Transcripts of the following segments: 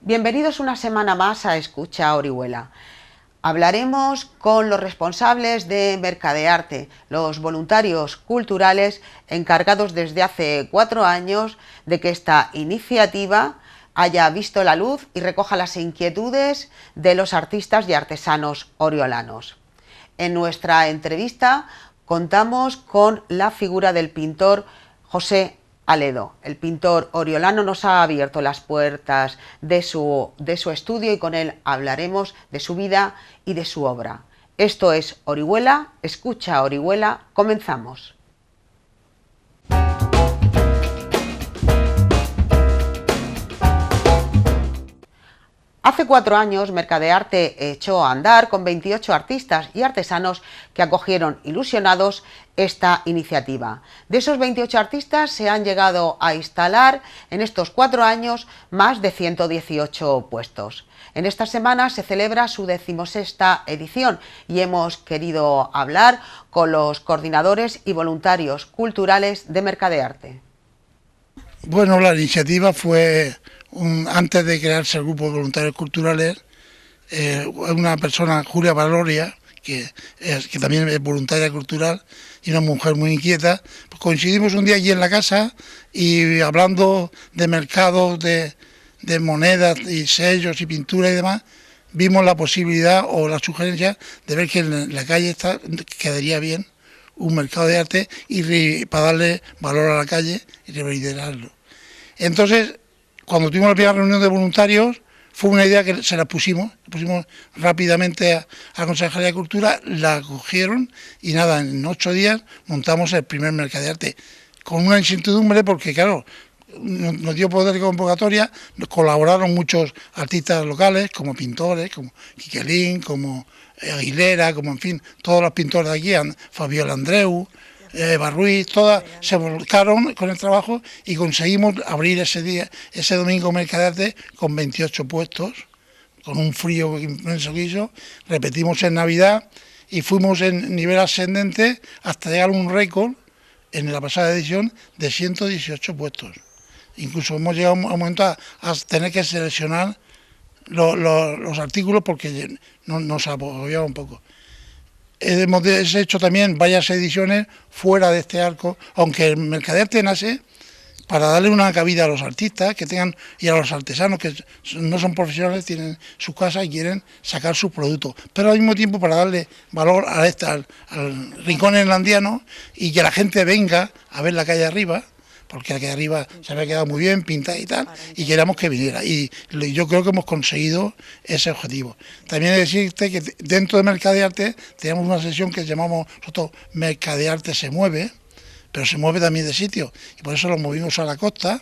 Bienvenidos una semana más a Escucha Orihuela. Hablaremos con los responsables de Mercadearte, los voluntarios culturales encargados desde hace 4 años de que esta iniciativa haya visto la luz y recoja las inquietudes de los artistas y artesanos oriolanos. En nuestra entrevista contamos con la figura del pintor José Aledo. El pintor oriolano nos ha abierto las puertas de su estudio y con él hablaremos de su vida y de su obra. Esto es Orihuela, Escucha Orihuela, comenzamos. Hace 4 años Mercadearte echó a andar con 28 artistas y artesanos que acogieron ilusionados esta iniciativa. De esos 28 artistas se han llegado a instalar en estos 4 años más de 118 puestos. En esta semana se celebra su 16ª edición y hemos querido hablar con los coordinadores y voluntarios culturales de Mercadearte. Bueno, la iniciativa fue antes de crearse el grupo de voluntarios culturales, una persona, Julia Valoria, que también es voluntaria cultural y una mujer muy inquieta, pues coincidimos un día allí en la casa y hablando de mercados, de monedas y sellos y pintura y demás, vimos la posibilidad o la sugerencia de ver que en la calle quedaría bien un mercado de arte y para darle valor a la calle y revalorarlo. Entonces, cuando tuvimos la primera reunión de voluntarios, fue una idea que se la pusimos rápidamente a la Consejería de Cultura, la cogieron y nada, en 8 días montamos el primer Mercadearte, con una incertidumbre porque claro, nos dio poder de convocatoria, colaboraron muchos artistas locales, como pintores, como Quiquelín, como Aguilera, como en fin, todos los pintores de aquí, Fabiola Andreu, Eva Ruiz, todas se volcaron con el trabajo y conseguimos abrir ese domingo Mercadearte con 28 puestos, con un frío inmenso que hizo, repetimos en Navidad y fuimos en nivel ascendente hasta llegar a un récord en la pasada edición de 118 puestos. Incluso hemos llegado a un momento a tener que seleccionar los artículos porque nos apoyaba un poco. Hemos hecho también varias ediciones fuera de este arco, aunque el Mercadearte nace para darle una cabida a los artistas que tengan y a los artesanos que no son profesionales, tienen su casa y quieren sacar sus productos, pero al mismo tiempo para darle valor al rincón irlandiano y que la gente venga a ver la calle arriba, porque la calle arriba se había quedado muy bien pintada y tal, y queríamos que viniera. Y yo creo que hemos conseguido ese objetivo. También he de decirte que dentro de Mercadearte tenemos una sesión que llamamos nosotros Mercadearte se mueve, pero se mueve también de sitio, y por eso lo movimos a la costa.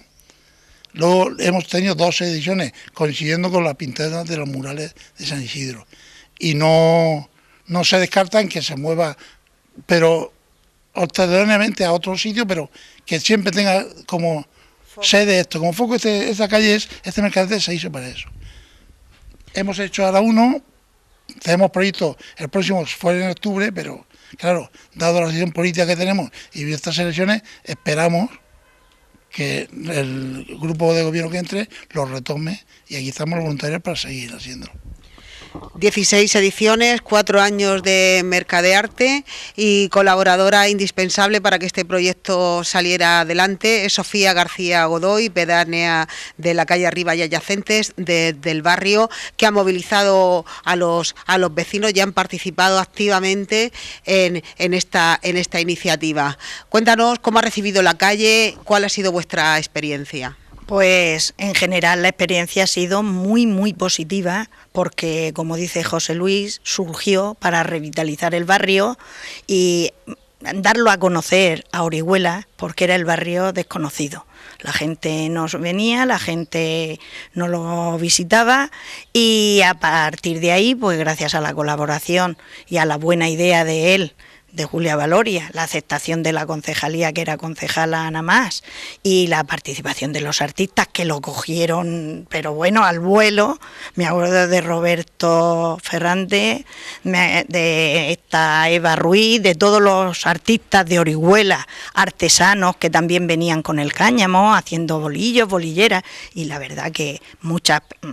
Luego hemos tenido 2 ediciones coincidiendo con las pintadas de los murales de San Isidro. Y no se descarta en que se mueva, pero ulteriormente a otro sitio, pero que siempre tenga como sede esto, como foco esta calle este Mercadearte se hizo para eso. Hemos hecho ahora uno, tenemos proyecto, el próximo fue en octubre, pero claro, dado la situación política que tenemos y estas elecciones, esperamos que el grupo de gobierno que entre lo retome y aquí estamos los voluntarios para seguir haciéndolo. 16 ediciones, 4 años de Mercadearte y colaboradora indispensable para que este proyecto saliera adelante es Sofía García Godoy, pedánea de la calle Arriba y adyacentes del barrio, que ha movilizado a los vecinos y han participado activamente en esta iniciativa. Cuéntanos cómo ha recibido la calle, cuál ha sido vuestra experiencia. Pues en general la experiencia ha sido muy positiva porque, como dice José Luis, surgió para revitalizar el barrio y darlo a conocer a Orihuela porque era el barrio desconocido. La gente nos venía, la gente nos lo visitaba y a partir de ahí, pues gracias a la colaboración y a la buena idea de él de Julia Valoria, la aceptación de la concejalía, que era concejala Ana Mas, y la participación de los artistas que lo cogieron, pero bueno, al vuelo. Me acuerdo de Roberto Fernández, de esta Eva Ruiz, de todos los artistas de Orihuela, artesanos que también venían con el cáñamo, haciendo bolillos, bolilleras, y la verdad que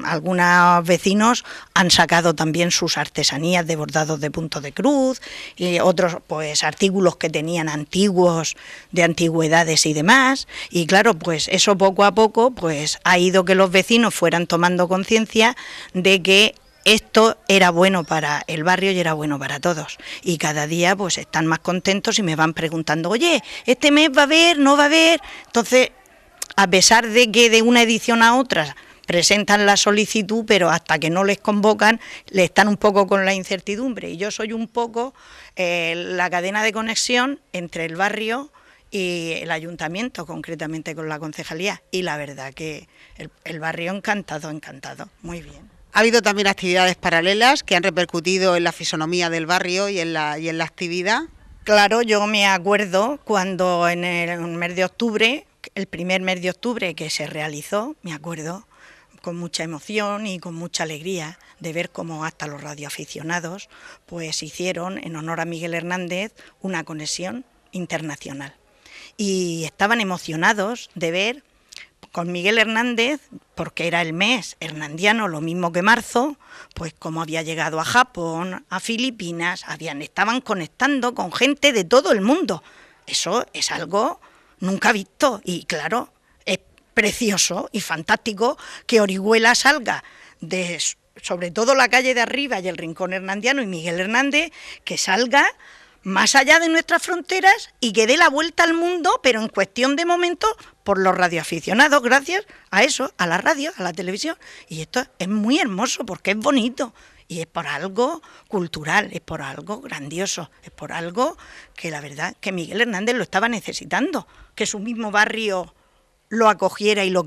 algunos vecinos han sacado también sus artesanías de bordados de punto de cruz, y otros pues artículos que tenían antiguos, de antigüedades y demás, y claro, pues eso poco a poco pues ha ido que los vecinos fueran tomando conciencia de que esto era bueno para el barrio y era bueno para todos, y cada día pues están más contentos y me van preguntando, oye, ¿este mes va a haber, no va a haber? Entonces, a pesar de que de una edición a otra presentan la solicitud, pero hasta que no les convocan, le están un poco con la incertidumbre, y yo soy un poco la cadena de conexión entre el barrio y el ayuntamiento, concretamente con la concejalía, y la verdad que el barrio encantado, muy bien. Ha habido también actividades paralelas que han repercutido en la fisonomía del barrio y en la actividad. Claro, yo me acuerdo cuando en el mes de octubre, el primer mes de octubre que se realizó, me acuerdo con mucha emoción y con mucha alegría de ver cómo hasta los radioaficionados pues hicieron en honor a Miguel Hernández una conexión internacional. Y estaban emocionados de ver con Miguel Hernández, porque era el mes hernandiano, lo mismo que marzo, pues cómo había llegado a Japón, a Filipinas, estaban conectando con gente de todo el mundo. Eso es algo nunca visto, y claro, es precioso y fantástico que Orihuela salga de, sobre todo la calle de arriba y el Rincón Hernandiano y Miguel Hernández, que salga más allá de nuestras fronteras y que dé la vuelta al mundo, pero en cuestión de momentos, por los radioaficionados, gracias a eso, a la radio, a la televisión. Y esto es muy hermoso porque es bonito, y es por algo cultural, es por algo grandioso, es por algo que la verdad que Miguel Hernández lo estaba necesitando, que su mismo barrio lo acogiera y lo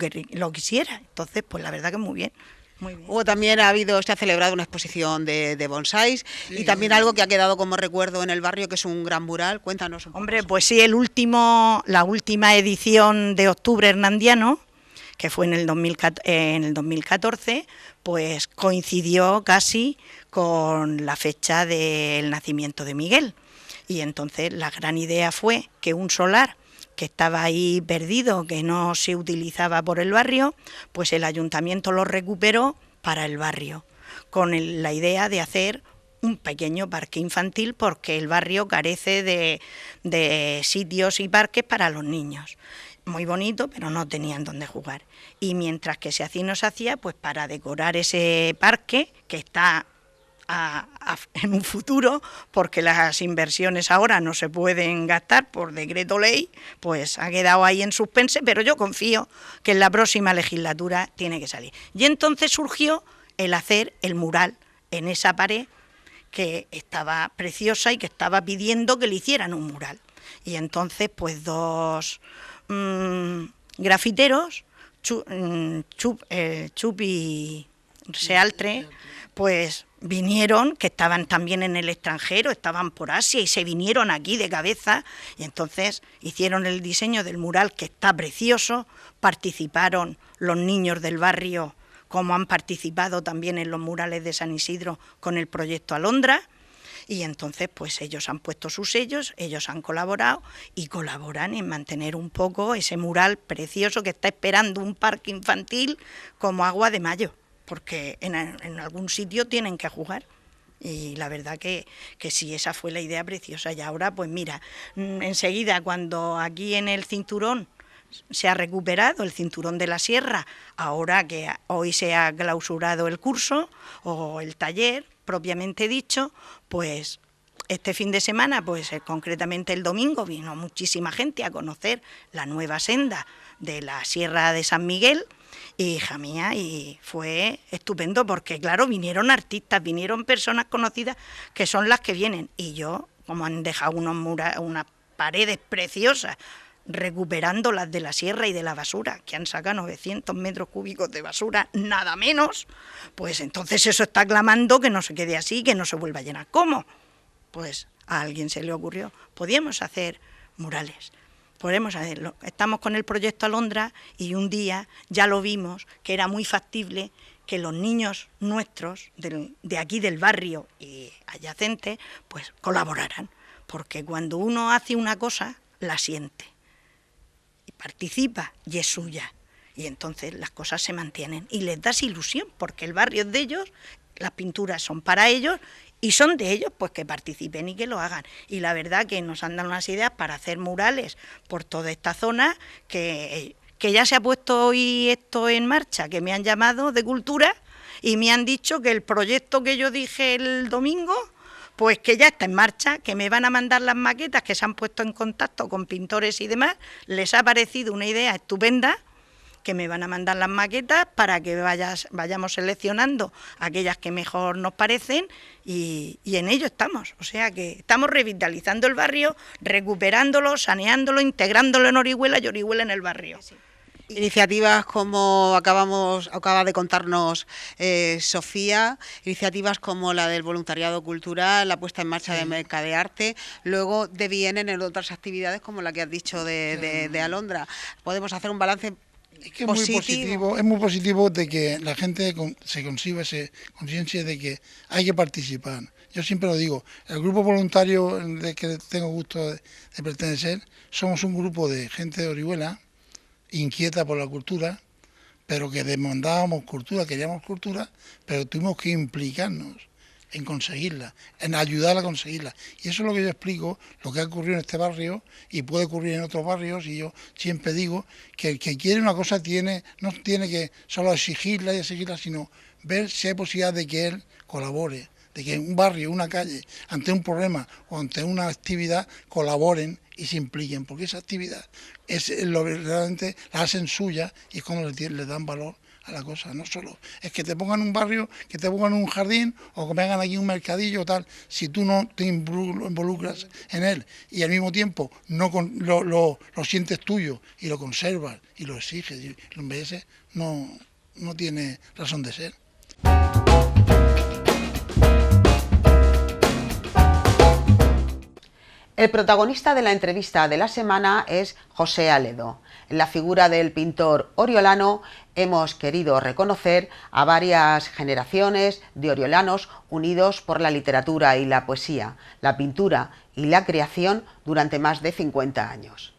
quisiera. Entonces, pues la verdad que muy bien. Muy bien. También se ha celebrado una exposición de bonsáis, sí, y también algo que ha quedado como recuerdo en el barrio, que es un gran mural. Cuéntanos un poco. Hombre, pues sí, la última edición de Octubre Hernandiano, que fue en el 2014, pues coincidió casi con la fecha del nacimiento de Miguel. Y entonces la gran idea fue que un solar que estaba ahí perdido, que no se utilizaba por el barrio, pues el ayuntamiento lo recuperó para el barrio, con la idea de hacer un pequeño parque infantil, porque el barrio carece de sitios y parques para los niños. Muy bonito, pero no tenían dónde jugar. Y mientras que se hacía y no se hacía, pues para decorar ese parque, que está en un futuro, porque las inversiones ahora no se pueden gastar por decreto ley, pues ha quedado ahí en suspense, pero yo confío que en la próxima legislatura tiene que salir. Y entonces surgió el hacer el mural en esa pared que estaba preciosa y que estaba pidiendo que le hicieran un mural. Y entonces pues dos grafiteros, Chup y Sealtre, pues vinieron, que estaban también en el extranjero, estaban por Asia, y se vinieron aquí de cabeza, y entonces hicieron el diseño del mural, que está precioso. Participaron los niños del barrio, como han participado también en los murales de San Isidro con el proyecto Alondra, y entonces pues ellos han puesto sus sellos, ellos han colaborado y colaboran en mantener un poco ese mural precioso que está esperando un parque infantil como agua de mayo, porque en algún sitio tienen que jugar. Y la verdad que sí, esa fue la idea preciosa. Y ahora, pues mira, enseguida, cuando aquí en el cinturón se ha recuperado el cinturón de la sierra, ahora que hoy se ha clausurado el curso o el taller propiamente dicho, pues este fin de semana, pues concretamente el domingo, vino muchísima gente a conocer la nueva senda de la Sierra de San Miguel, y hija mía, y fue estupendo, porque claro, vinieron artistas, vinieron personas conocidas, que son las que vienen, y yo, como han dejado unas paredes preciosas, recuperando las de la sierra y de la basura, que han sacado 900 metros cúbicos de basura, nada menos, pues entonces eso está clamando que no se quede así, que no se vuelva a llenar. ¿Cómo? Pues a alguien se le ocurrió, podíamos hacer murales. Podemos hacerlo. Estamos con el proyecto Alondra y un día ya lo vimos que era muy factible que los niños nuestros de aquí del barrio y adyacentes pues colaboraran, porque cuando uno hace una cosa la siente y participa y es suya, y entonces las cosas se mantienen y les das ilusión porque el barrio es de ellos, las pinturas son para ellos y son de ellos, pues que participen y que lo hagan. Y la verdad que nos han dado unas ideas para hacer murales por toda esta zona, que ya se ha puesto hoy esto en marcha, que me han llamado de Cultura y me han dicho que el proyecto que yo dije el domingo, pues que ya está en marcha, que me van a mandar las maquetas, que se han puesto en contacto con pintores y demás, les ha parecido una idea estupenda, que me van a mandar las maquetas para que vayamos seleccionando aquellas que mejor nos parecen y en ello estamos. O sea que estamos revitalizando el barrio, recuperándolo, saneándolo, integrándolo en Orihuela y Orihuela en el barrio. Sí. Iniciativas como acaba de contarnos Sofía, iniciativas como la del voluntariado cultural, la puesta en marcha de Mercadearte, luego devienen en otras actividades como la que has dicho de Alondra. Podemos hacer un balance. Es que es muy positivo de que la gente se consiga esa conciencia de que hay que participar. Yo siempre lo digo, el grupo voluntario de que tengo gusto de pertenecer, somos un grupo de gente de Orihuela, inquieta por la cultura, pero que demandábamos cultura, queríamos cultura, pero tuvimos que implicarnos en conseguirla, en ayudar a conseguirla. Y eso es lo que yo explico, lo que ha ocurrido en este barrio y puede ocurrir en otros barrios, y yo siempre digo que el que quiere una cosa no tiene que solo exigirla, sino ver si hay posibilidad de que él colabore, de que un barrio, una calle, ante un problema o ante una actividad, colaboren y se impliquen, porque esa actividad es lo que realmente la hacen suya y es como le dan valor a la cosa. No solo es que te pongan un barrio, que te pongan un jardín o que me hagan aquí un mercadillo o tal, si tú no te involucras en él y al mismo tiempo no lo sientes tuyo y lo conservas y lo exiges y lo embelleces, no tiene razón de ser. El protagonista de la entrevista de la semana es José Aledo. En la figura del pintor oriolano hemos querido reconocer a varias generaciones de oriolanos unidos por la literatura y la poesía, la pintura y la creación durante más de 50 años.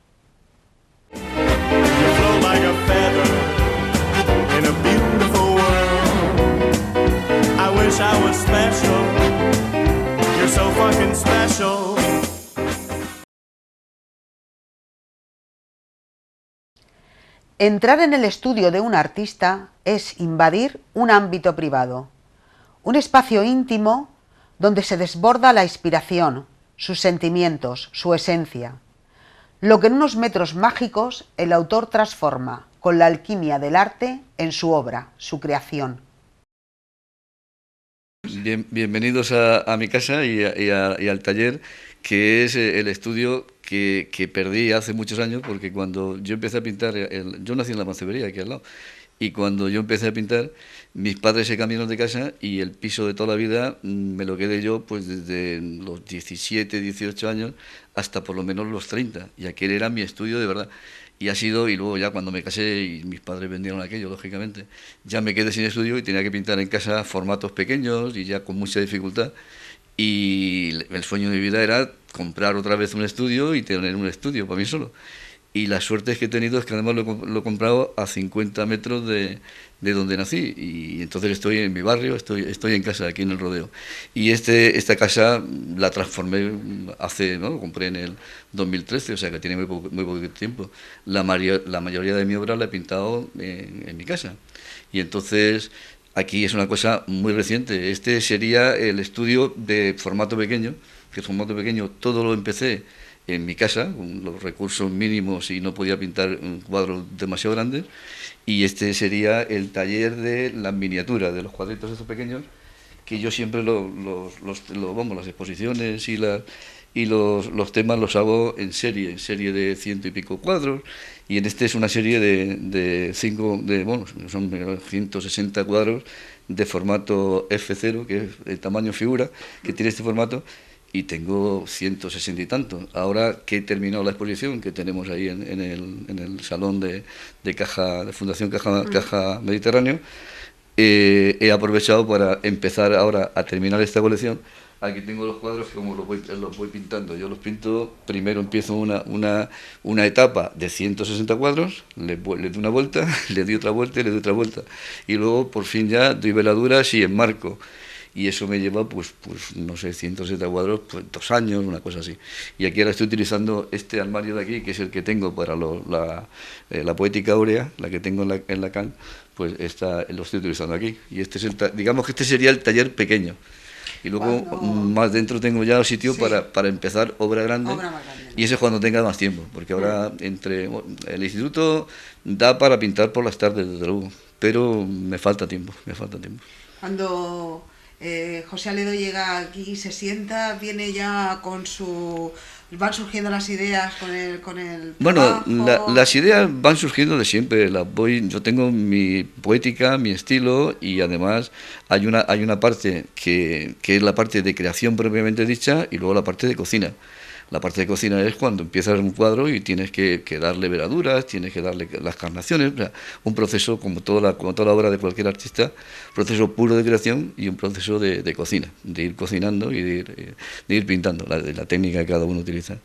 Entrar en el estudio de un artista es invadir un ámbito privado, un espacio íntimo donde se desborda la inspiración, sus sentimientos, su esencia. Lo que en unos metros mágicos el autor transforma con la alquimia del arte en su obra, su creación. Bienvenidos a mi casa y al taller, que es el estudio que perdí hace muchos años, porque cuando yo empecé a pintar, yo nací en la Mancebería, aquí al lado, y cuando yo empecé a pintar, mis padres se cambiaron de casa y el piso de toda la vida me lo quedé yo pues desde los 17, 18 años hasta por lo menos los 30, y aquel era mi estudio de verdad. Y ha sido, y luego ya cuando me casé y mis padres vendieron aquello, lógicamente, ya me quedé sin estudio y tenía que pintar en casa formatos pequeños y ya con mucha dificultad. Y el sueño de mi vida era comprar otra vez un estudio y tener un estudio para mí solo. Y la suerte que he tenido es que además lo he comprado a 50 metros de donde nací, y entonces estoy en mi barrio, estoy en casa, aquí en el Rodeo. Y esta casa la transformé lo compré en el 2013, o sea que tiene muy poco tiempo. La mayoría de mi obra la he pintado en mi casa. Y entonces aquí es una cosa muy reciente. Este sería el estudio de formato pequeño, que formato pequeño todo lo empecé en mi casa, con los recursos mínimos, y no podía pintar un cuadro demasiado grande. Y este sería el taller de las miniaturas, de los cuadritos estos pequeños, que yo siempre las exposiciones y los temas los hago en serie de 100 y pico cuadros, y en este es una serie son 160 cuadros de formato F0, que es el tamaño figura, que tiene este formato. y tengo 160 y tantos. Ahora que he terminado la exposición que tenemos ahí en el salón de Caja, de Fundación Caja Mediterráneo, he aprovechado para empezar ahora a terminar esta colección. Aquí tengo los cuadros que como los voy pintando. Yo los pinto, primero empiezo una etapa de 160 cuadros, le doy una vuelta, le doy otra vuelta y le doy otra vuelta. Y luego por fin ya doy veladuras y enmarco. Y eso me lleva, pues no sé, 160 cuadros, pues 2 años, una cosa así. Y aquí ahora estoy utilizando este armario de aquí, que es el que tengo para la poética áurea, la que tengo en la CAN, pues lo estoy utilizando aquí. Y este es digamos que este sería el taller pequeño. Y luego más dentro tengo ya sitio para empezar obra grande, y eso es cuando tenga más tiempo, porque ahora el instituto da para pintar por las tardes, desde luego, pero me falta tiempo. Cuando José Aledo llega aquí, se sienta, viene ya van surgiendo las ideas con el Bueno, trabajo. las ideas van surgiendo de siempre. Yo tengo mi poética, mi estilo, y además hay una parte que es la parte de creación propiamente dicha, y luego la parte de cocina. La parte de cocina es cuando empiezas un cuadro y tienes que darle veladuras, tienes que darle las carnaciones, o sea, un proceso como toda la obra de cualquier artista, proceso puro de creación y un proceso de cocina, de ir cocinando y de ir pintando, la técnica que cada uno utiliza.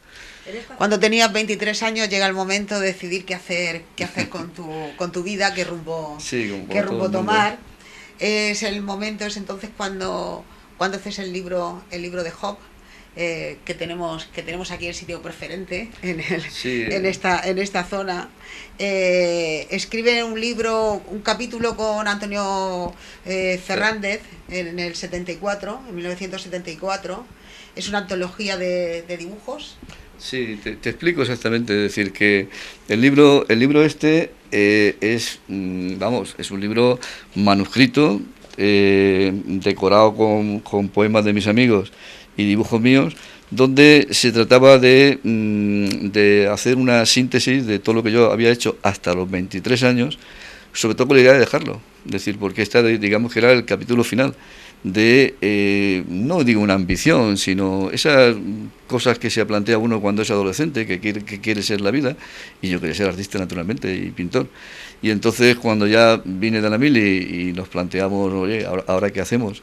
Cuando tenías 23 años llega el momento de decidir qué hacer con tu vida, qué rumbo tomar. Es entonces cuando haces el libro de Job. Que tenemos aquí el sitio preferente en esta zona. Escribe un capítulo con Antonio Fernández en el 74, en 1974. Es una antología de dibujos. Sí, te explico exactamente. Es decir, que el libro este es un libro manuscrito, decorado con poemas de mis amigos y dibujos míos, donde se trataba de hacer una síntesis de todo lo que yo había hecho hasta los 23 años, sobre todo con la idea de dejarlo. Es decir, porque digamos que era el capítulo final de, no digo una ambición, sino esas cosas que se plantea uno cuando es adolescente, que quiere ser la vida, y yo quería ser artista naturalmente y pintor. Y entonces cuando ya vine de la mili y nos planteamos, oye, ¿ahora qué hacemos?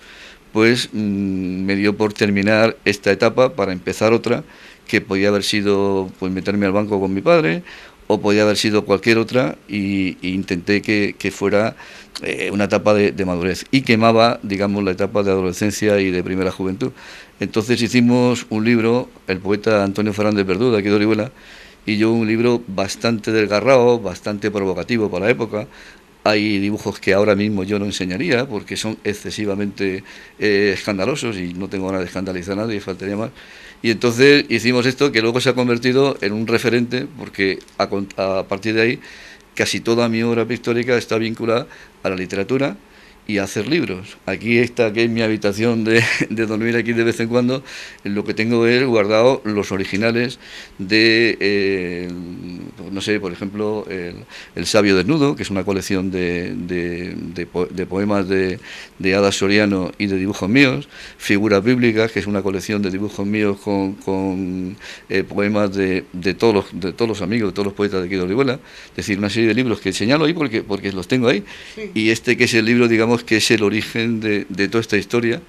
Pues me dio por terminar esta etapa para empezar otra, que podía haber sido pues meterme al banco con mi padre, o podía haber sido cualquier otra, y intenté que fuera una etapa de madurez, y quemaba, digamos, la etapa de adolescencia y de primera juventud. Entonces hicimos un libro, el poeta Antonio Fernández Verdú, de aquí de Orihuela, y yo, un libro bastante desgarrado, bastante provocativo para la época. Hay dibujos que ahora mismo yo no enseñaría porque son excesivamente escandalosos, y no tengo ganas de escandalizar a nadie, faltaría más. Y entonces hicimos esto, que luego se ha convertido en un referente, porque a partir de ahí casi toda mi obra pictórica está vinculada a la literatura y a hacer libros. Aquí está, que es mi habitación de dormir aquí de vez en cuando, lo que tengo es guardado los originales de, no sé, por ejemplo, el Sabio Desnudo, que es una colección de poemas de Ada Soriano y de dibujos míos, Figuras Bíblicas, que es una colección de dibujos míos con poemas de todos los amigos, de todos los poetas de aquí de Orihuela. Es decir, una serie de libros que señalo ahí porque los tengo ahí, sí. Y este, que es el libro, digamos, que es el origen de toda esta historia,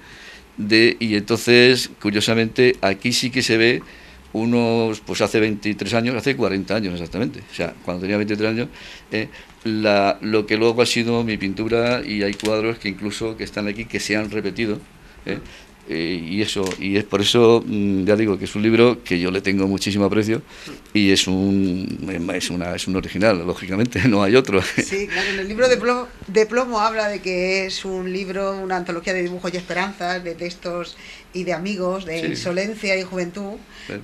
y entonces, curiosamente, aquí sí que se ve pues hace 23 años, hace 40 años exactamente, o sea, cuando tenía 23 años, lo que luego ha sido mi pintura, y hay cuadros que incluso que están aquí que se han repetido, y es por eso, ya digo, que es un libro que yo le tengo muchísimo aprecio, y es un original, lógicamente, no hay otro. Sí, claro, en el libro de plomo habla de que es un libro, una antología de dibujos y esperanzas, de textos y de amigos, de insolencia y juventud,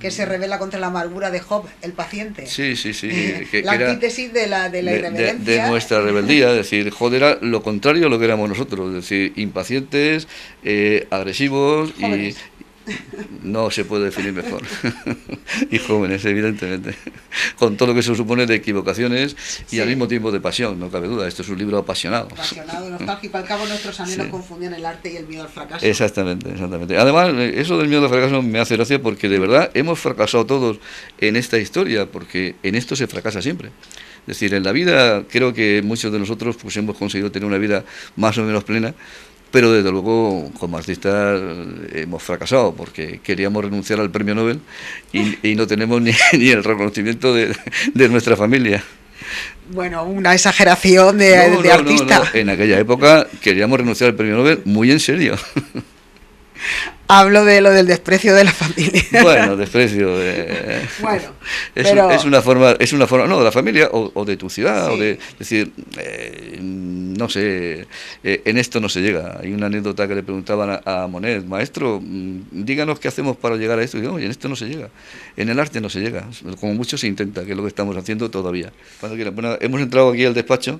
que se revela contra la amargura de Job, el paciente. Sí. La antítesis de la irreverencia. De nuestra rebeldía, es decir, Job era lo contrario a lo que éramos nosotros, es decir, impacientes, agresivos, No se puede definir mejor. Y jóvenes, evidentemente. Con todo lo que eso supone de equivocaciones y Sí. al mismo tiempo de pasión, no cabe duda. Esto es un libro apasionado. Apasionado, nostálgico. Al cabo, nuestros anhelos Sí. confundían el arte y el miedo al fracaso. Exactamente, exactamente. Además, eso del miedo al fracaso me hace gracia porque de verdad hemos fracasado todos en esta historia, porque en esto se fracasa siempre. Es decir, en la vida creo que muchos de nosotros pues hemos conseguido tener una vida más o menos plena, pero desde luego como artistas hemos fracasado porque queríamos renunciar al premio Nobel y no tenemos ni el reconocimiento de nuestra familia. Bueno, una exageración de artista. No. En aquella época queríamos renunciar al premio Nobel muy en serio. Hablo de lo del desprecio de la familia. Bueno, desprecio. Bueno, es una forma, no, de la familia o de tu ciudad, Sí. o de decir, no sé, en esto no se llega. Hay una anécdota que le preguntaban a Monet, maestro, díganos qué hacemos para llegar a esto. Y digo, oye, en esto no se llega, en el arte no se llega, como mucho se intenta, que es lo que estamos haciendo todavía. Cuando quieran. Bueno, hemos entrado aquí al despacho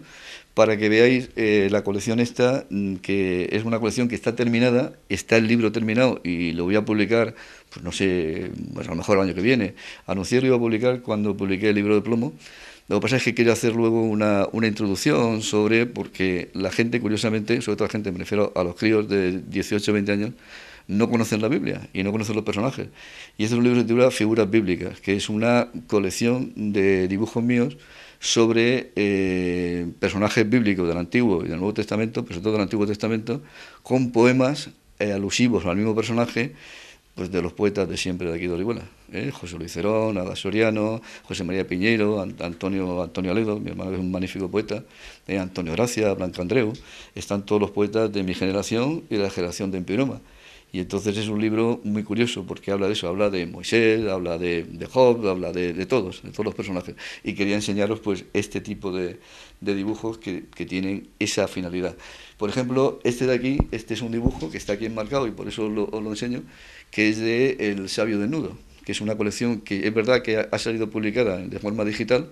para que veáis la colección esta, que es una colección que está terminada, está el libro terminado y lo voy a publicar, pues no sé, pues a lo mejor el año que viene. Anuncié que lo iba a publicar cuando publiqué el libro de plomo. Lo que pasa es que quiero hacer luego una introducción sobre, porque la gente, curiosamente, sobre todo la gente, me refiero a los críos de 18 o 20 años, no conocen la Biblia y no conocen los personajes. Y este es un libro que se titula Figuras Bíblicas, que es una colección de dibujos míos sobre personajes bíblicos del Antiguo y del Nuevo Testamento, pero sobre todo del Antiguo Testamento, con poemas alusivos al mismo personaje, pues de los poetas de siempre de aquí de Orihuela. José Luis Cerón, Ada Soriano, José María Piñeiro, Antonio Aledo, mi hermano que es un magnífico poeta, Antonio Gracia, Blanca Andreu, están todos los poetas de mi generación y de la generación de Empiroma. Y entonces es un libro muy curioso porque habla de eso, habla de Moisés, habla de Job, habla de todos los personajes. Y quería enseñaros pues este tipo de dibujos que tienen esa finalidad. Por ejemplo, este de aquí, este es un dibujo que está aquí enmarcado y por eso os lo enseño, que es de El Sabio Desnudo, que es una colección que es verdad que ha salido publicada de forma digital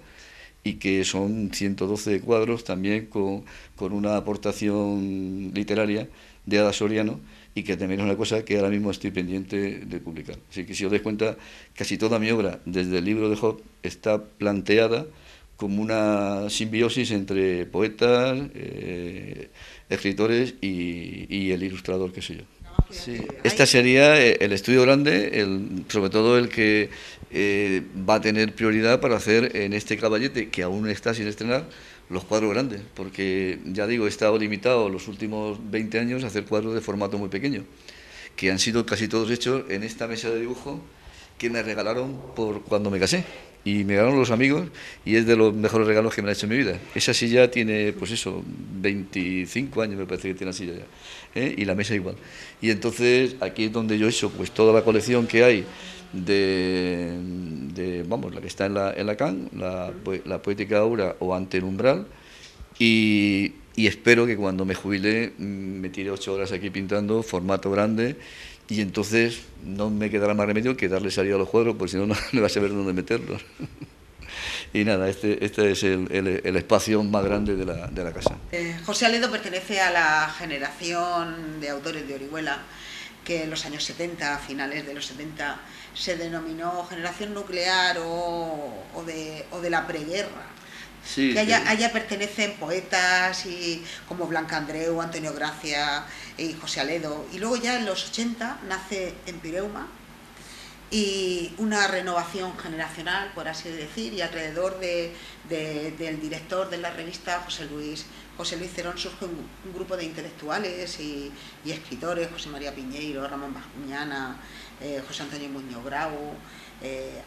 y que son 112 cuadros también con una aportación literaria de Ada Soriano, y que también es una cosa que ahora mismo estoy pendiente de publicar. Así que si os dais cuenta, casi toda mi obra, desde el libro de Job, está planteada como una simbiosis entre poetas, escritores y el ilustrador que soy yo. Sí, esta sería el estudio grande, sobre todo el que va a tener prioridad para hacer en este caballete, que aún está sin estrenar, los cuadros grandes, porque ya digo, he estado limitado los últimos 20 años a hacer cuadros de formato muy pequeño, que han sido casi todos hechos en esta mesa de dibujo que me regalaron por cuando me casé. Y me regalaron los amigos y es de los mejores regalos que me han hecho en mi vida. Esa silla tiene, pues eso, 25 años me parece que tiene la silla ya, y la mesa igual. Y entonces aquí es donde yo he hecho pues toda la colección que hay vamos, la que está en la CAN, la Poética Aura o Ante el Umbral, y espero que cuando me jubile me tire 8 horas aquí pintando, formato grande, y entonces no me quedará más remedio que darle salida a los cuadros, porque si no, no vas a saber dónde meterlos. Y nada, este es el espacio más grande de la casa. José Aledo pertenece a la generación de autores de Orihuela que en los años 70, a finales de los 70, se denominó generación nuclear o de la preguerra. Sí, que allá pertenecen poetas como Blanca Andreu, Antonio Gracia y José Aledo. Y luego ya en los 80 nace Empireuma y una renovación generacional, por así decir, y alrededor del director de la revista, José Luis Cerón, surge un grupo de intelectuales y escritores, José María Piñeiro, Ramón Bascuñana, José Antonio Muñoz Grau,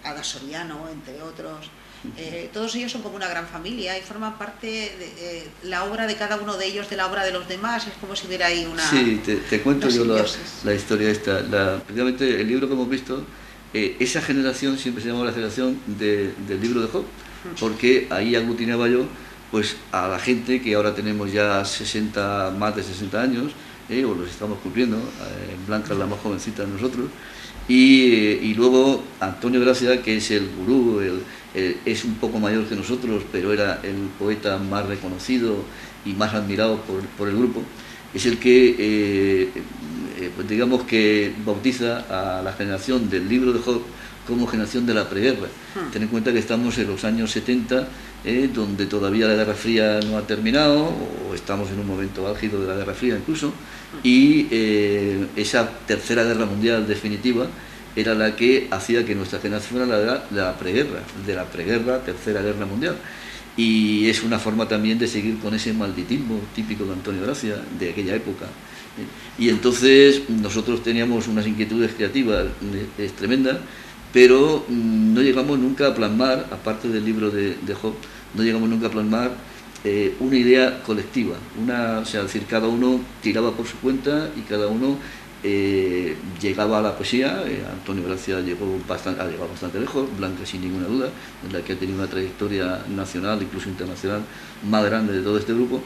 Ada Soriano, entre otros. Todos ellos son como una gran familia y forman parte de la obra de cada uno de ellos, de la obra de los demás. Es como si hubiera ahí una... Sí, te cuento yo la historia esta. Precisamente el libro que hemos visto, esa generación siempre se llamaba la generación del libro de Job, porque ahí aglutinaba yo pues a la gente que ahora tenemos ya más de 60 años, o los estamos cumpliendo. Blanca es la más jovencita de nosotros. Y luego Antonio Gracia, que es el gurú, es un poco mayor que nosotros, pero era el poeta más reconocido y más admirado por el grupo, es el que pues digamos que bautiza a la generación del libro de Job como generación de la preguerra. Ten en cuenta que estamos en los años 70, donde todavía la Guerra Fría no ha terminado, o estamos en un momento álgido de la Guerra Fría incluso, y esa tercera guerra mundial definitiva era la que hacía que nuestra generación fuera la preguerra, de la preguerra, tercera guerra mundial. Y es una forma también de seguir con ese malditismo típico de Antonio Gracia, de aquella época. Y entonces nosotros teníamos unas inquietudes creativas tremendas, pero no llegamos nunca a plasmar, aparte del libro de Job, no llegamos nunca a plasmar una idea colectiva. O sea, es decir, cada uno tiraba por su cuenta y cada uno llegaba a la poesía. Antonio Gracia ha llegado bastante lejos, Blanca sin ninguna duda, en la que ha tenido una trayectoria nacional, incluso internacional, más grande de todo este grupo,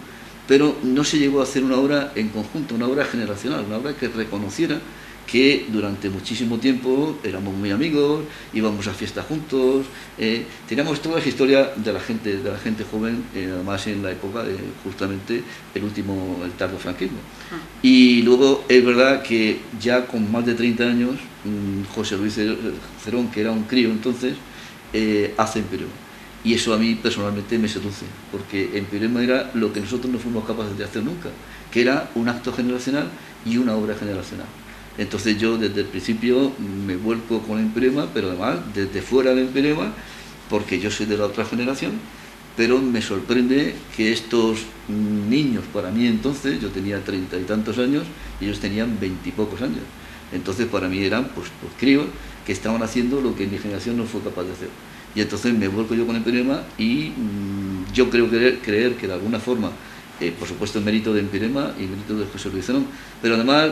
pero no se llegó a hacer una obra en conjunto, una obra generacional, una obra que reconociera que durante muchísimo tiempo éramos muy amigos, íbamos a fiestas juntos, teníamos toda la historia de la gente joven, además en la época de justamente el tardo franquismo. Y luego es verdad que ya con más de 30 años, José Luis Cerón, que era un crío entonces, hace Empirema. Y eso a mí personalmente me seduce, porque Empirema era lo que nosotros no fuimos capaces de hacer nunca, que era un acto generacional y una obra generacional. Entonces yo desde el principio me vuelco con Empirema, pero además desde fuera de Empirema, porque yo soy de la otra generación, pero me sorprende que estos niños, para mí entonces, yo tenía 30 y tantos años, y ellos tenían 20 y pocos años. Entonces para mí eran pues críos que estaban haciendo lo que mi generación no fue capaz de hacer. Y entonces me vuelco yo con Empirema y yo creo creer que de alguna forma, por supuesto el mérito de Empirema y el mérito de José Luis Cerón, pero además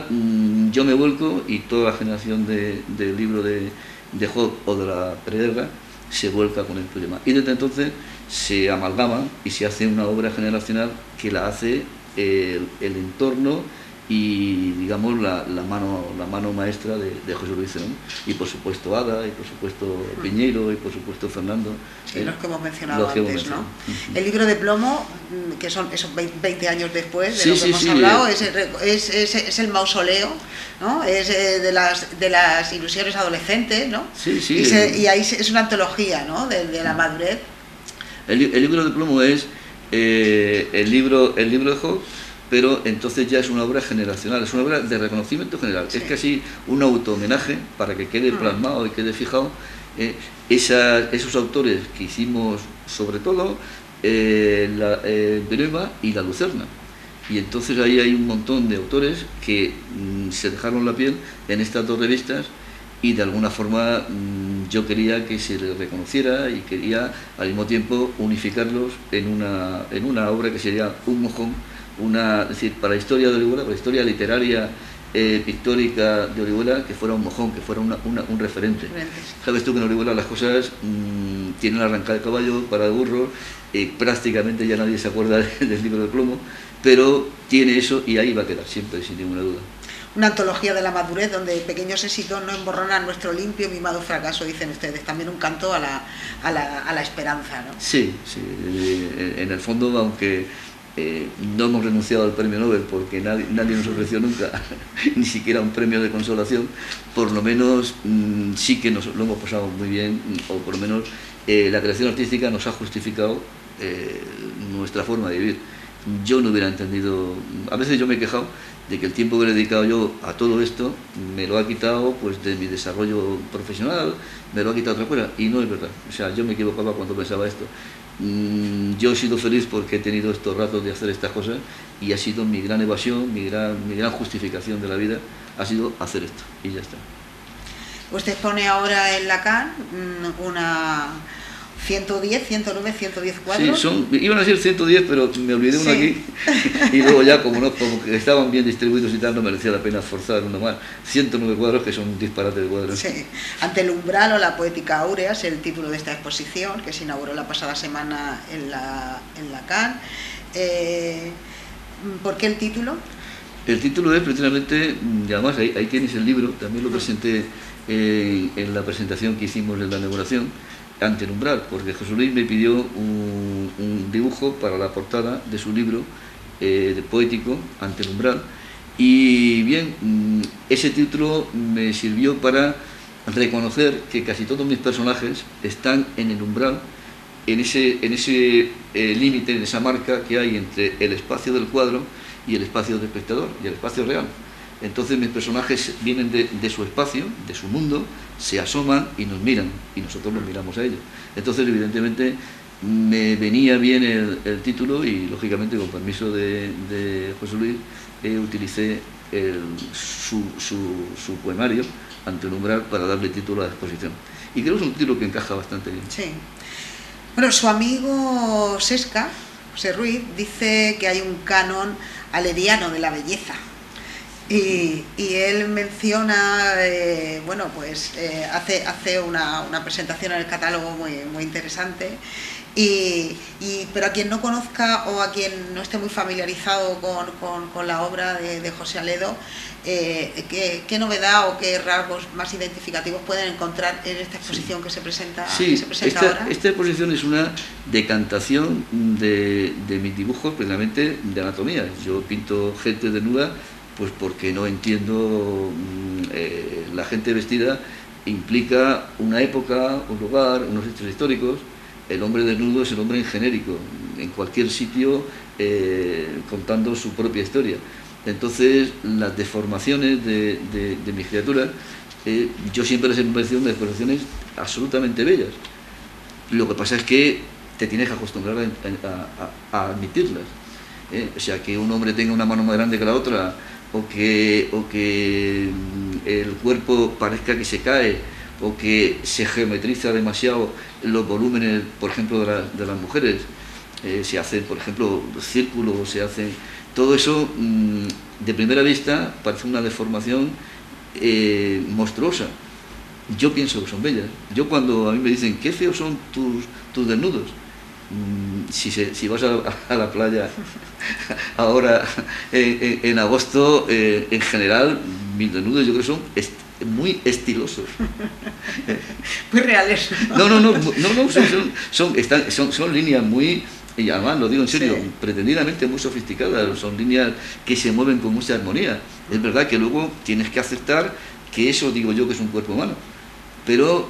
yo me vuelco y toda la generación del libro de Job o de la preguerra se vuelca con Empirema. Y desde entonces se amalgaman y se hace una obra generacional que la hace el entorno y digamos la mano maestra de José Luis Cerón, y por supuesto Ada, y por supuesto Piñeiro, y por supuesto Fernando, y los que hemos mencionado antes, ¿no? El libro de plomo, que son esos 20 años después de lo que hemos hablado, es el mausoleo, ¿no? Es de las ilusiones adolescentes, ¿no? Y ahí es una antología, ¿no? de la madurez. El libro de plomo es el libro de Job, pero entonces ya es una obra generacional, es una obra de reconocimiento general, es casi un auto-homenaje para que quede plasmado y quede fijado esos autores que hicimos, sobre todo Empirema y La Lucerna. Y entonces ahí hay un montón de autores que se dejaron la piel en estas dos revistas, y de alguna forma yo quería que se les reconociera y quería al mismo tiempo unificarlos en una obra que sería un mojón, es decir, para la historia de Orihuela, para la historia literaria, pictórica de Orihuela, que fuera un mojón, que fuera un referente. Sabes tú que en Orihuela las cosas tienen arrancada de caballo, para de burro, prácticamente ya nadie se acuerda del libro de plomo, pero tiene eso y ahí va a quedar siempre, sin ninguna duda. Una antología de la madurez donde pequeños éxitos no emborronan nuestro limpio mimado fracaso, dicen ustedes. También un canto a la esperanza, ¿no? Sí, en el fondo, aunque no hemos renunciado al premio Nobel porque nadie nos ofreció nunca ni siquiera un premio de consolación, por lo menos sí que lo hemos pasado muy bien, o por lo menos la creación artística nos ha justificado nuestra forma de vivir. Yo no hubiera entendido, a veces yo me he quejado de que el tiempo que he dedicado yo a todo esto me lo ha quitado pues de mi desarrollo profesional, me lo ha quitado otra cosa, y no es verdad. O sea, yo me equivocaba cuando pensaba esto. Yo he sido feliz porque he tenido estos ratos de hacer estas cosas, y ha sido mi gran evasión, mi gran justificación de la vida, ha sido hacer esto, y ya está. Usted pone ahora en la CAN una 110, 109, 110 cuadros. Sí, iban a ser 110, pero me olvidé uno aquí, y luego ya como que estaban bien distribuidos y tal, no merecía la pena forzar uno más. 109 cuadros, que son un disparate de cuadros. Sí. Ante el umbral o la poética áurea es el título de esta exposición, que se inauguró la pasada semana en la CAN. ¿Por qué el título? El título es precisamente, y además ahí tienes el libro, también lo presenté en la presentación que hicimos en la inauguración, Ante el umbral, porque José Luis me pidió un dibujo para la portada de su libro poético, Ante el umbral, Y bien, ese título me sirvió para reconocer que casi todos mis personajes están en el umbral, en ese límite, en esa marca que hay entre el espacio del cuadro y el espacio del espectador, y el espacio real. Entonces mis personajes vienen de su espacio, de su mundo, se asoman y nos miran, y nosotros nos miramos a ellos. Entonces, evidentemente, me venía bien el título y, lógicamente, con permiso de José Luis, utilicé su poemario Ante el umbral para darle título a la exposición. Y creo que es un título que encaja bastante bien. Sí. Bueno, su amigo Sesca, José Ruiz, dice que hay un canon aleriano de la belleza. Y él menciona, bueno, pues hace una presentación en el catálogo muy interesante. Pero a quien no conozca o a quien no esté muy familiarizado con la obra de José Aledo, ¿qué novedad o qué rasgos más identificativos pueden encontrar en esta exposición que se presenta, ahora? Esta exposición es una decantación de mis dibujos, precisamente de anatomía. Yo pinto gente desnuda pues porque no entiendo, la gente vestida implica una época, un lugar, unos hechos históricos. El hombre desnudo es el hombre en genérico, en cualquier sitio, contando su propia historia. Entonces, las deformaciones de mis criaturas, yo siempre les he parecido unas deformaciones absolutamente bellas. Lo que pasa es que te tienes que acostumbrar a admitirlas. O sea, que un hombre tenga una mano más grande que la otra, o que el cuerpo parezca que se cae, o que se geometriza demasiado los volúmenes, por ejemplo, de las mujeres. Se hacen, por ejemplo, círculos, se hacen... Todo eso, de primera vista, parece una deformación monstruosa. Yo pienso que son bellas. Yo, cuando a mí me dicen, qué feos son tus desnudos, si vas a la playa ahora en agosto, en general, mis desnudos yo creo que son muy estilosos. Muy reales. No, son líneas muy, y además lo digo en serio, sí, pretendidamente muy sofisticadas, son líneas que se mueven con mucha armonía. Es verdad que luego tienes que aceptar que eso, digo yo, que es un cuerpo humano. Pero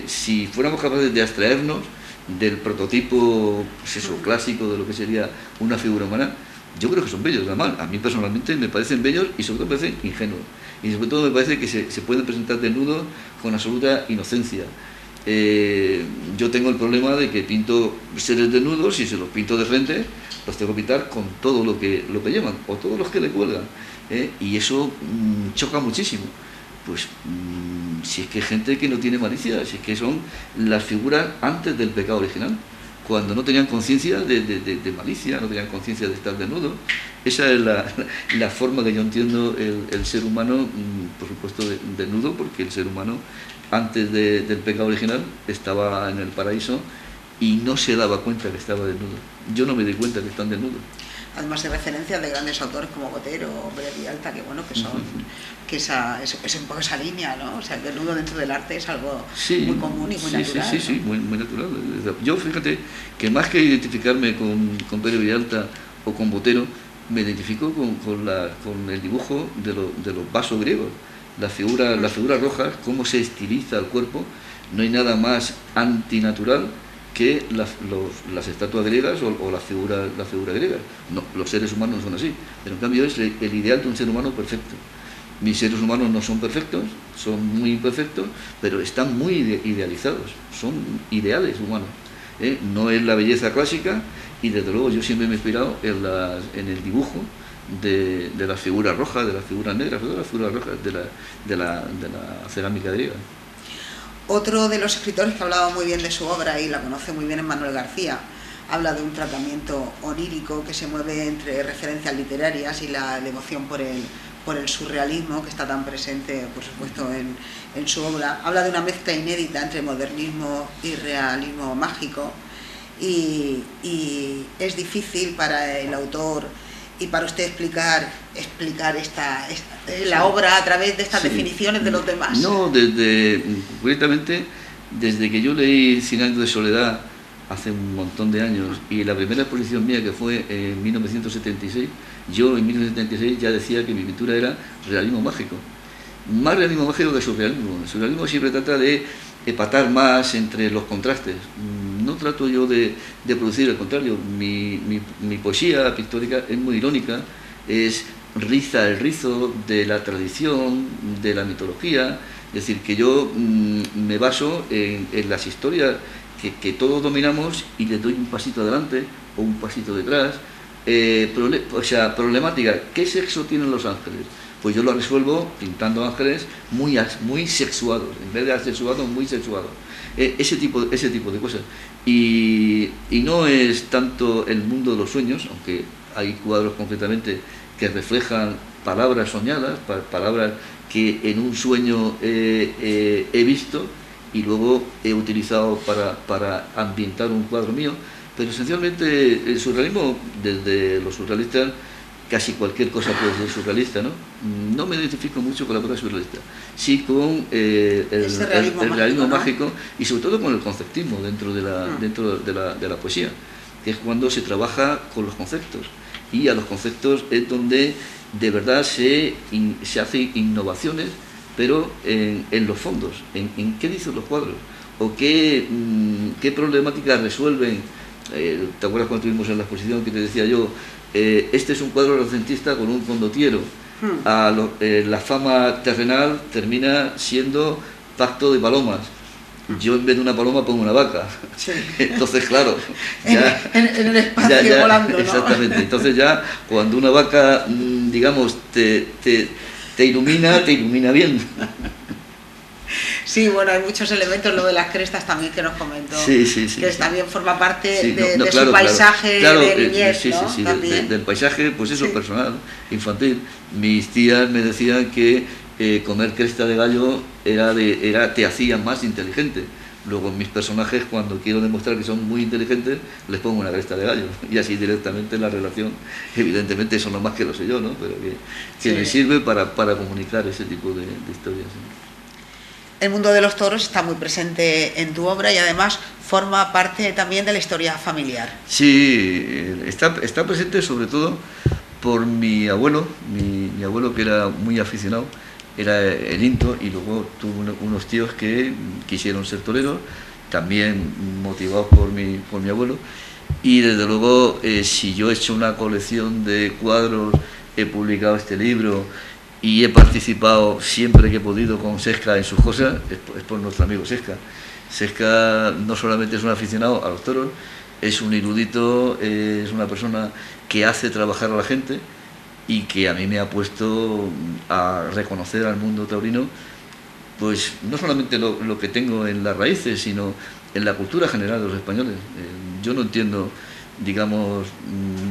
si fuéramos capaces de abstraernos del prototipo, pues eso, clásico de lo que sería una figura humana, yo creo que son bellos. Además, a mí personalmente me parecen bellos y sobre todo me parecen ingenuos. Y sobre todo me parece que se pueden presentar desnudos con absoluta inocencia. Yo tengo el problema de que pinto seres desnudos y si los pinto de frente, los tengo que pintar con todo lo que llevan, o todos los que le cuelgan. Y eso choca muchísimo. Pues si es que hay gente que no tiene malicia, si es que son las figuras antes del pecado original, cuando no tenían conciencia de malicia, no tenían conciencia de estar desnudo. Esa es la forma que yo entiendo el ser humano, por supuesto desnudo, porque el ser humano antes del pecado original estaba en el paraíso y no se daba cuenta que estaba desnudo. Yo no me di cuenta que están desnudos. Además de referencias de grandes autores como Botero o Vilalta, que bueno, que son que es un poco esa línea, ¿no? O sea, el desnudo dentro del arte es algo muy común y muy natural. Sí, muy natural. Yo, fíjate, que más que identificarme con Pedro Vilalta o con Botero, me identifico con el dibujo de los vasos griegos. Las figuras rojas, cómo se estiliza el cuerpo. No hay nada más antinatural que las estatuas griegas o la figura griega. No, los seres humanos no son así, pero en cambio es el ideal de un ser humano perfecto. Mis seres humanos no son perfectos, son muy imperfectos, pero están muy idealizados, son ideales humanos. No es la belleza clásica, y desde luego yo siempre me he inspirado en el dibujo de las figuras rojas, de las figuras negras, de las figuras rojas de la cerámica griega. Otro de los escritores que ha hablado muy bien de su obra y la conoce muy bien es Manuel García. Habla de un tratamiento onírico que se mueve entre referencias literarias y la devoción por el surrealismo, que está tan presente, por supuesto, en su obra. Habla de una mezcla inédita entre modernismo y realismo mágico, y es difícil para el autor y para usted explicar la obra a través de estas definiciones de los demás. No, concretamente, desde que yo leí 100 años de soledad hace un montón de años, y la primera exposición mía, que fue en 1976, yo en 1976 ya decía que mi pintura era realismo mágico. Más realismo mágico que surrealismo. El surrealismo siempre trata de empatar más entre los contrastes. No trato yo de producir, al contrario, mi poesía pictórica es muy irónica, es riza el rizo de la tradición, de la mitología. Es decir, que yo me baso en las historias que todos dominamos y le doy un pasito adelante o un pasito detrás. Problemática, ¿qué sexo tienen los ángeles? Pues yo lo resuelvo pintando ángeles muy sexuados, en vez de asexuados, muy sexuados. Ese tipo de cosas. Y no es tanto el mundo de los sueños, aunque hay cuadros concretamente que reflejan palabras soñadas, palabras que en un sueño he visto y luego he utilizado para ambientar un cuadro mío, pero esencialmente el surrealismo, desde los surrealistas, casi cualquier cosa puede ser surrealista, ¿no? No me identifico mucho con la palabra surrealista, sí con el realismo mágico, ¿no? Y sobre todo con el conceptismo dentro de la poesía, que es cuando se trabaja con los conceptos, y a los conceptos es donde de verdad se hacen innovaciones, pero en los fondos, en qué dicen los cuadros, o qué problemáticas resuelven. ¿Te acuerdas cuando estuvimos en la exposición que te decía yo? Este es un cuadro renacentista con un condottiero. La fama terrenal termina siendo pacto de palomas. Yo en vez de una paloma pongo una vaca. Sí. Entonces, claro, ya, en el espacio volando, ¿no? Exactamente. Entonces ya cuando una vaca, digamos, te ilumina bien. Sí, bueno, hay muchos elementos, lo de las crestas también que nos comentó, sí, que también forma parte de claro, su paisaje, claro, de niñez, sí, ¿no? Del paisaje, pues eso, personal, infantil. Mis tías me decían que comer cresta de gallo te hacía más inteligente. Luego mis personajes, cuando quiero demostrar que son muy inteligentes, les pongo una cresta de gallo, y así directamente la relación, evidentemente eso no más que lo sé yo, ¿no? Pero que me sirve para comunicar ese tipo de historias, ¿sí? El mundo de los toros está muy presente en tu obra y además forma parte también de la historia familiar. Sí, está presente sobre todo por mi abuelo, mi abuelo, que era muy aficionado, era el Into, y luego tuvo unos tíos que quisieron ser toreros, también motivados por mi abuelo, y desde luego si yo he hecho una colección de cuadros, he publicado este libro y he participado siempre que he podido con Sesca en sus cosas, es por nuestro amigo Sesca. Sesca no solamente es un aficionado a los toros, es un erudito, es una persona que hace trabajar a la gente y que a mí me ha puesto a reconocer al mundo taurino, pues no solamente lo que tengo en las raíces, sino en la cultura general de los españoles. Yo no entiendo, digamos,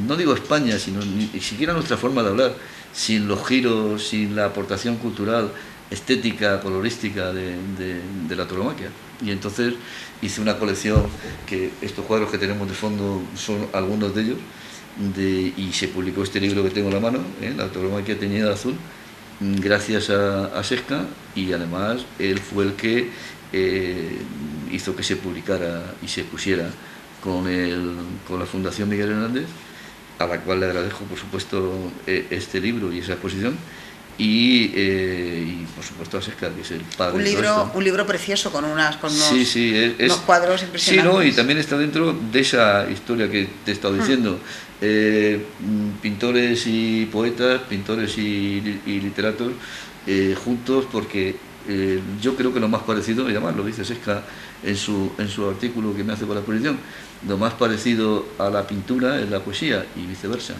no digo España, sino ni siquiera nuestra forma de hablar, sin los giros, sin la aportación cultural, estética, colorística de la tauromaquia. Y entonces hice una colección, que estos cuadros que tenemos de fondo son algunos de ellos, y se publicó este libro que tengo en la mano, La tauromaquia teñida de azul, gracias a Sesca, y además él fue el que hizo que se publicara y se pusiera con la Fundación Miguel Hernández, a la cual le agradezco, por supuesto, este libro y esa exposición, y por supuesto a Sesca, que es el padre de todo esto. Un libro precioso con unos cuadros impresionantes. Sí, ¿no? Y también está dentro de esa historia que te he estado diciendo. Pintores y poetas, pintores y literatos juntos, porque yo creo que lo más parecido, y además lo dice Sesca en su artículo que me hace para la exposición, lo más parecido a la pintura es la poesía, y viceversa.